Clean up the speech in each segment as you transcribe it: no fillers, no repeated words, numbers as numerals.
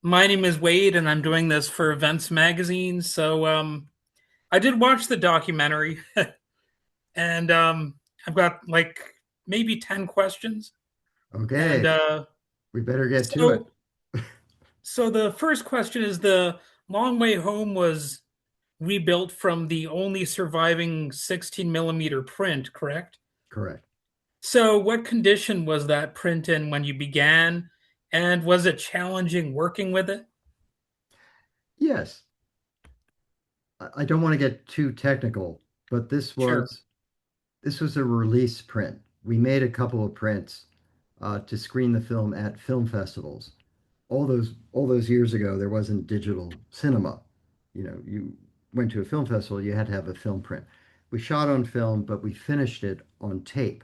My name is Wade, and I'm doing this for Events Magazine. I did watch the documentary, and I've got like maybe 10 questions. And Okay, we better get to it. so, so the first question is the Long Way Home was rebuilt from the only surviving 16 millimeter print, correct? Correct. So, what condition was that print in when you began, and was it challenging working with it? Yes, I don't want to get too technical, but this Sure. was this was a release print. We made a couple of prints to screen the film at film festivals. All those years ago, there wasn't digital cinema. You went to a film festival, you had to have a film print. We shot on film, but we finished it on tape.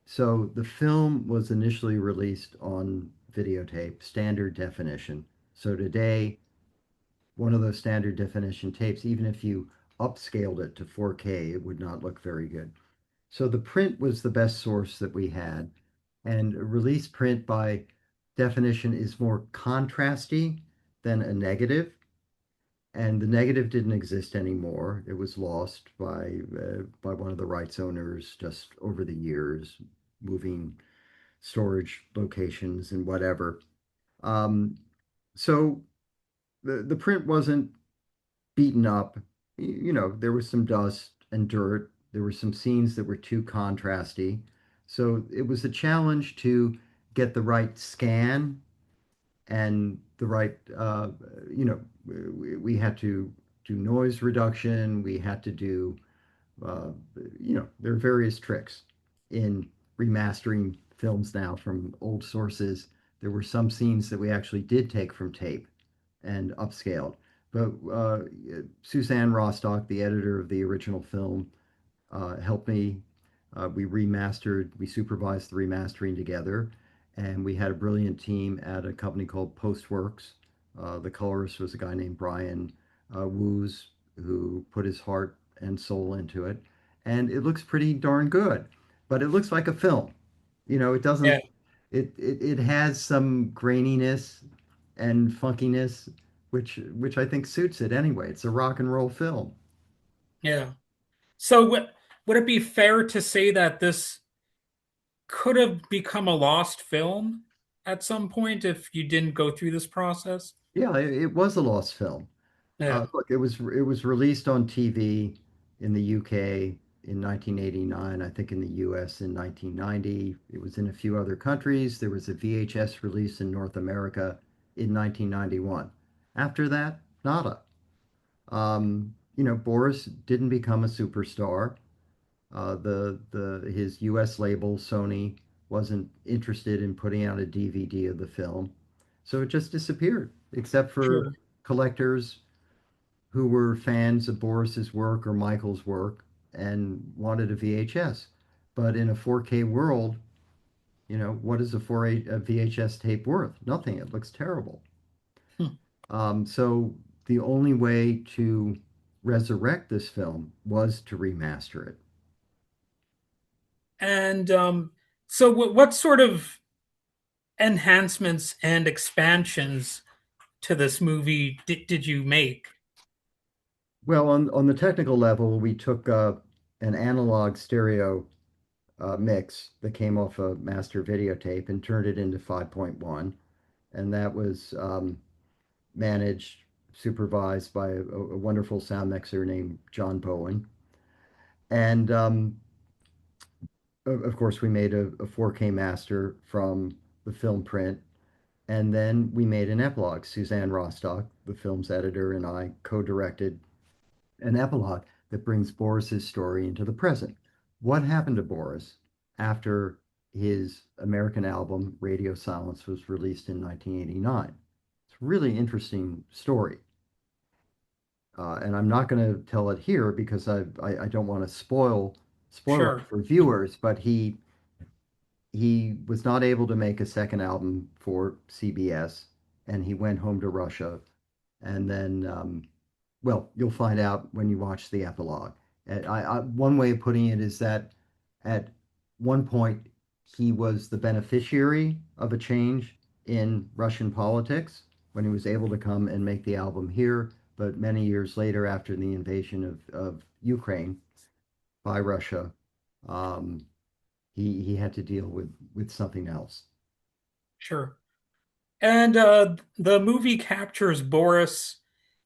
So the film was initially released on videotape, standard definition. So today, one of those standard definition tapes, even if you upscaled it to 4K, it would not look very good. So the print was the best source that we had. And a release print by definition is more contrasty than a negative. And the negative didn't exist anymore. It was lost by one of the rights owners just over the years, moving storage locations and whatever. Um, so the print wasn't beaten up. There was some dust and dirt. There were some scenes that were too contrasty. So it was a challenge to get the right scan and the right, we had to do noise reduction. We had to do, uh, there are various tricks in remastering films now from old sources. There were some scenes that we actually did take from tape and upscaled. But Susanne Rostock, the editor of the original film, helped me. We supervised the remastering together, and we had a brilliant team at a company called Postworks. The colorist was a guy named Brian Woos, who put his heart and soul into it, and it looks pretty darn good. But it looks like a film. It Yeah. doesn't. It has some graininess and funkiness, which I think suits it anyway. It's a rock and roll film. Yeah. So would it be fair to say that this could have become a lost film at some point if you didn't go through this process? Yeah, it was a lost film. Yeah, Look, it was released on TV in the UK in 1989. I think in the US in 1990. It was in a few other countries. There was a VHS release in North America in 1991. After that, nada. Boris didn't become a superstar. His U.S. label, Sony, wasn't interested in putting out a DVD of the film, so it just disappeared, except for sure. collectors who were fans of Boris's work or Michael's work and wanted a VHS. But in a 4K world, what is a VHS tape worth? Nothing. It looks terrible. Hmm. So the only way to resurrect this film was to remaster it. And so what sort of enhancements and expansions to this movie did you make? Well, on the technical level, we took an analog stereo mix that came off a master videotape and turned it into 5.1, and that was managed, supervised by a wonderful sound mixer named John Bowen. And of course, we made a 4K master from the film print, and then we made an epilogue. Susanne Rostock, the film's editor, and I co-directed an epilogue that brings Boris's story into the present. What happened to Boris after his American album Radio Silence was released in 1989? It's a really interesting story. And I'm not going to tell it here because I don't want to spoil it Sure. for viewers, but he was not able to make a second album for CBS, and he went home to Russia, and then well, you'll find out when you watch the epilogue. One way of putting it is that at one point he was the beneficiary of a change in Russian politics, when he was able to come and make the album here. But many years later, after the invasion of Ukraine by Russia, um, he had to deal with something else. Sure. And the movie captures Boris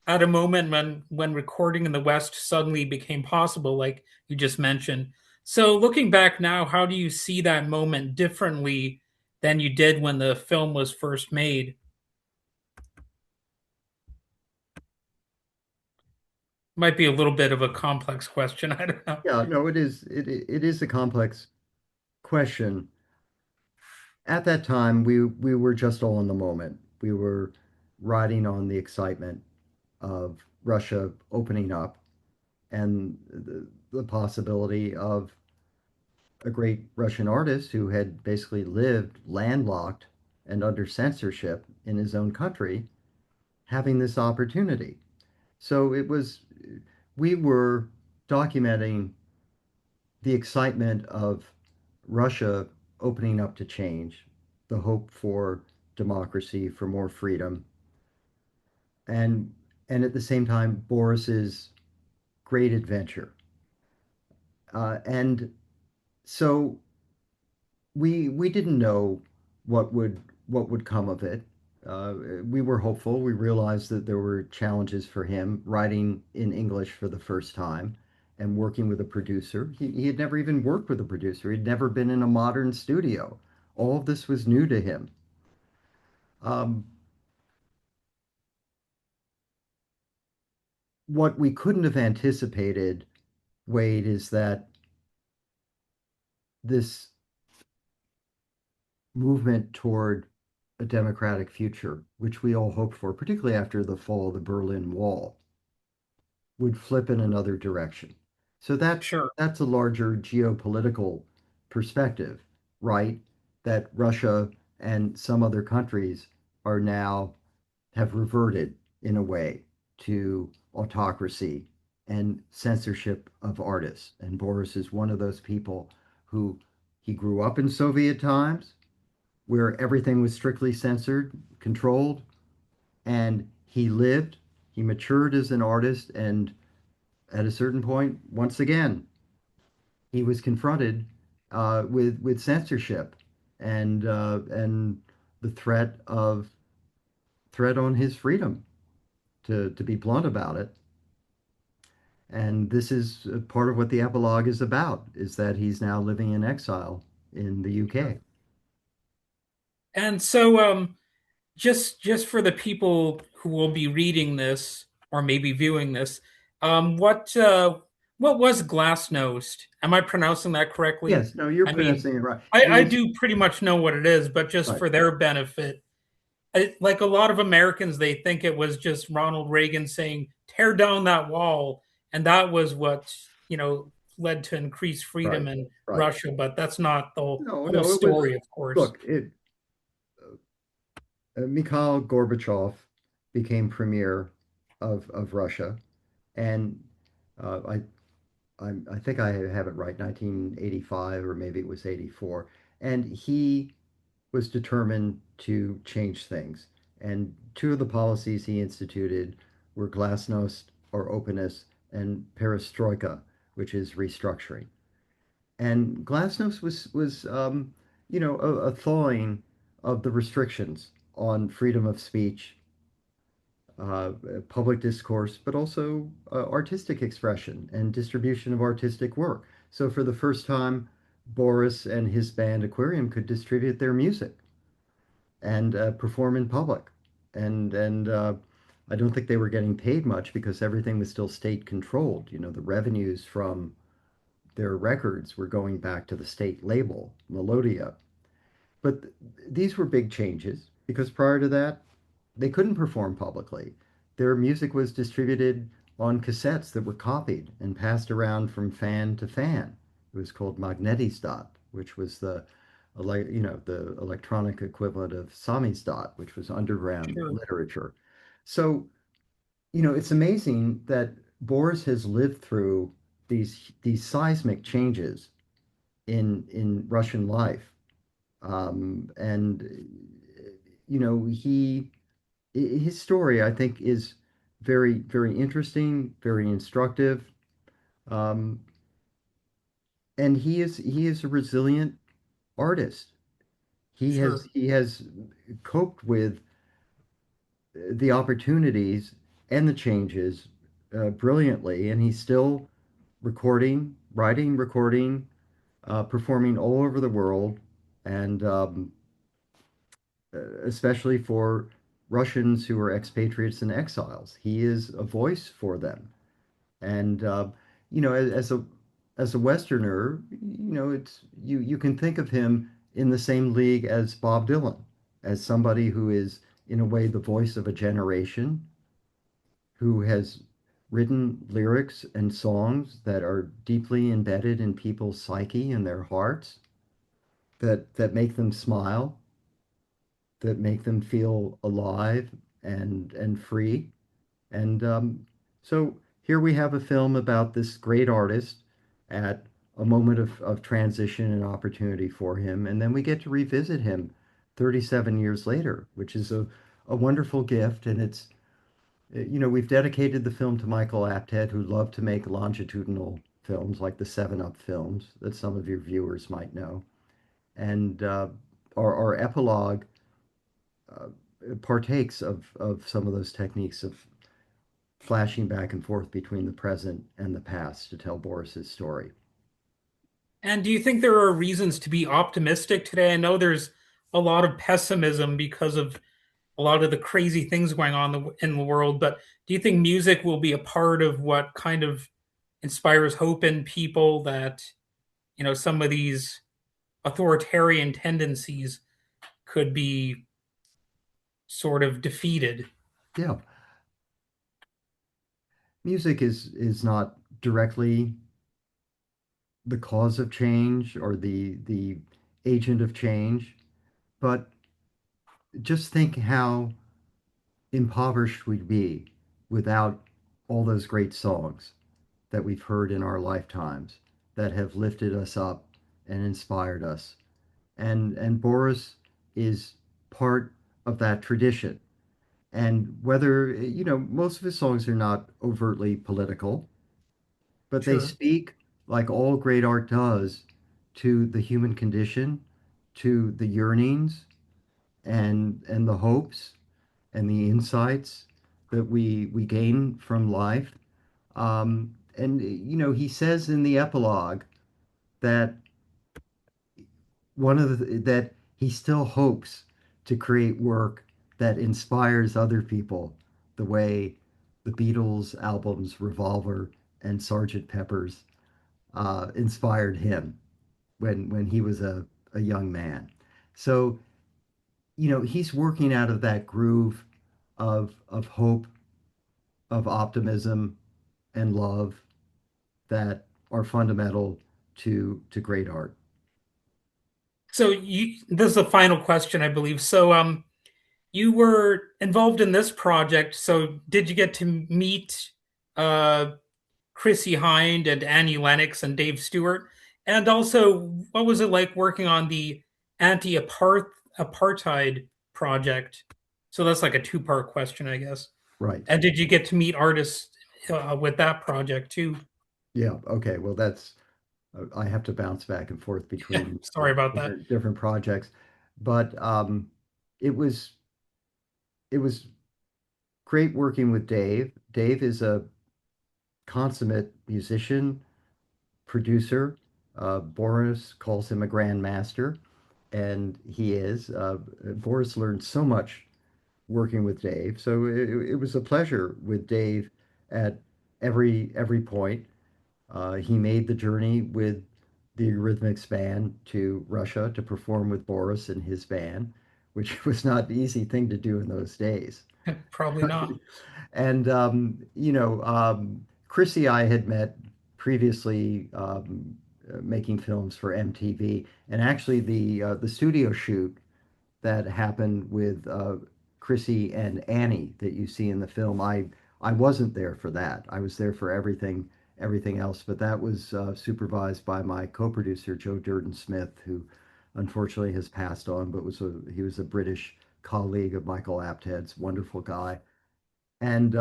at a moment when recording in the West suddenly became possible, like you just mentioned. So looking back now, how do you see that moment differently than you did when the film was first made? Might be a little bit of a complex question. I don't know. Yeah, no, it is a complex question. At that time, we were just all in the moment. We were riding on the excitement of Russia opening up and the possibility of a great Russian artist who had basically lived landlocked and under censorship in his own country having this opportunity. So we were documenting the excitement of Russia opening up to change, the hope for democracy, for more freedom, and and at the same time Boris's great adventure. And so we didn't know what would come of it. We were hopeful. We realized that there were challenges for him writing in English for the first time and working with a producer. He had never even worked with a producer. He'd never been in a modern studio. All of this was new to him. Um, what we couldn't have anticipated, Wade, is that this movement toward a democratic future, which we all hoped for, particularly after the fall of the Berlin Wall, would flip in another direction. So Sure. that's a larger geopolitical perspective, right? That Russia and some other countries are now have reverted in a way to autocracy and censorship of artists. And Boris is one of those people who he grew up in Soviet times where everything was strictly censored, controlled, and he matured as an artist, and at a certain point, once again, he was confronted with censorship and the threat on his freedom, to be blunt about it. And this is part of what the epilogue is about, is that he's now living in exile in the Sure. UK. And so just for the people who will be reading this or maybe viewing this, what was Glasnost? Am I pronouncing that correctly? Yes, no, you're I mean, pronouncing it right. It I was do pretty much know what it is, but just right. for their benefit, like a lot of Americans, they think it was just Ronald Reagan saying, "Tear down that wall," and that was what led to increased freedom Right, in right. Russia. But that's not the No, whole no, it was, story, of course. look, Mikhail Gorbachev became premier of Russia, and uh, I think I have it right, 1985 or maybe it was 84, and he was determined to change things. And two of the policies he instituted were glasnost or openness and perestroika, which is restructuring. And glasnost was a thawing of the restrictions on freedom of speech, uh, public discourse, but also artistic expression and distribution of artistic work. So for the first time, Boris and his band Aquarium could distribute their music and perform in public. And I don't think they were getting paid much because everything was still state controlled. You know, the revenues from their records were going back to the state label, Melodia. But these were big changes because prior to that, they couldn't perform publicly. Their music was distributed on cassettes that were copied and passed around from fan to fan. It was called Magnetistat, which was the electronic equivalent of Samizdat, which was underground Sure. literature. So, it's amazing that Boris has lived through these seismic changes in Russian life. And he his story, I think, is very, very interesting, very instructive. Um, and he is a resilient artist. Sure. He has coped with the opportunities and the changes brilliantly, and he's still recording, writing, recording, performing all over the world, and especially for Russians who are expatriates and exiles. He is a voice for them. And as a Westerner, it's you can think of him in the same league as Bob Dylan, as somebody who is in a way the voice of a generation, who has written lyrics and songs that are deeply embedded in people's psyche and their hearts, that make them smile, that make them feel alive and free. And so here we have a film about this great artist at a moment of transition and opportunity for him. And then we get to revisit him 37 years later, which is a wonderful gift. And we've dedicated the film to Michael Apted, who loved to make longitudinal films like the Seven Up films that some of your viewers might know. And our epilogue uh, partakes of some of those techniques of flashing back and forth between the present and the past to tell Boris's story. And do you think there are reasons to be optimistic today? I know there's a lot of pessimism because of a lot of the crazy things going on in the world, but do you think music will be a part of what kind of inspires hope in people that, some of these authoritarian tendencies could be sort of defeated? Yeah, music is not directly the cause of change or the agent of change, but just think how impoverished we'd be without all those great songs that we've heard in our lifetimes that have lifted us up and inspired us. And Boris is part of that tradition. And whether, most of his songs are not overtly political, but they Sure. speak, like all great art does, to the human condition, to the yearnings and the hopes and the insights that we gain from life. And he says in the epilogue that that he still hopes to create work that inspires other people the way the Beatles albums Revolver and Sergeant Pepper's inspired him when he was a young man. So, he's working out of that groove of hope, of optimism and love that are fundamental to great art. So this is a final question, I believe. So you were involved in this project. So did you get to meet uh Chrissy Hind and Annie Lennox and Dave Stewart? And also, what was it like working on the anti-apartheid project? So that's like a two-part question, I guess. Right. And did you get to meet artists with that project too? Yeah. Okay. Well, that's I have to bounce back and forth Yeah, between sorry about that. different projects, but it was it was great working with Dave. Dave is a consummate musician, producer. Boris calls him a grandmaster, and he is. Boris learned so much working with Dave, so it was a pleasure with Dave at every point. He made the journey with the Eurythmics band to Russia to perform with Boris and his band, which was not an easy thing to do in those days. Probably not. And Chrissy I had met previously making films for MTV, and actually the studio shoot that happened with Chrissy and Annie that you see in the film. I wasn't there for that. I was there for everything else, but that was supervised by my co-producer Joe Durden Smith, who unfortunately has passed on, but he was a British colleague of Michael Apted's, wonderful guy. And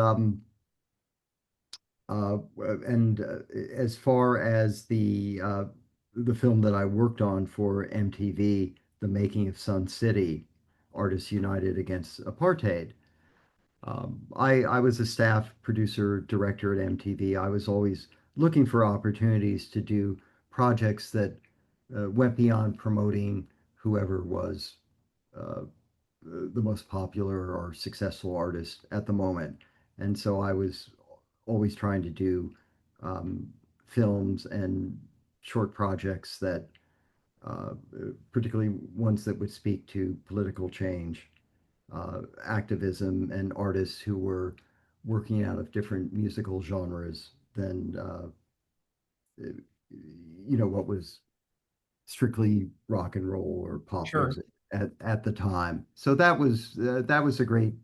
uh, and as far as the film that I worked on for MTV, The Making of Sun City, Artists United Against Apartheid. I was a staff producer director at MTV. I was always looking for opportunities to do projects that went beyond promoting whoever was uh, the most popular or successful artist at the moment. And so I was always trying to do um, films and short projects that, uh, particularly ones that would speak to political change, activism, and artists who were working out of different musical genres than what was strictly rock and roll or pop Sure. music at the time. So that was a great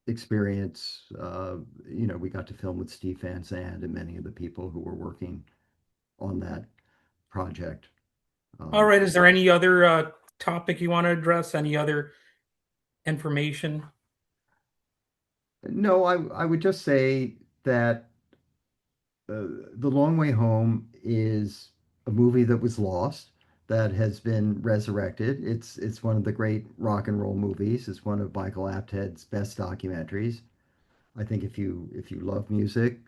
experience. We got to film with Steve Van Zandt and many of the people who were working on that project. All Um, right. Is there any other topic you want to address? Any other information? no, I would just say that The Long Way Home is a movie that was lost that has been resurrected. It's one of the great rock and roll movies. It's one of Michael Apted's best documentaries. I think if you love music,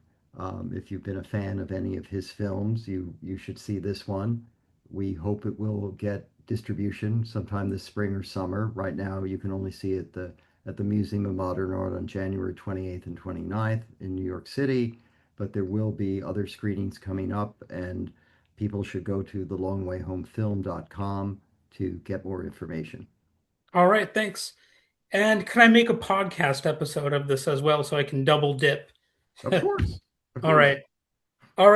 if you've been a fan of any of his films, you should see this one. We hope it will get distribution sometime this spring or summer. Right now, you can only see it at the Museum of Modern Art on January 28th and 29th in New York City, but there will be other screenings coming up, and people should go to thelongwayhomefilm.com to get more information. All right. Thanks. And can I make a podcast episode of this as well so I can double dip? Of course, of All course. right. All right.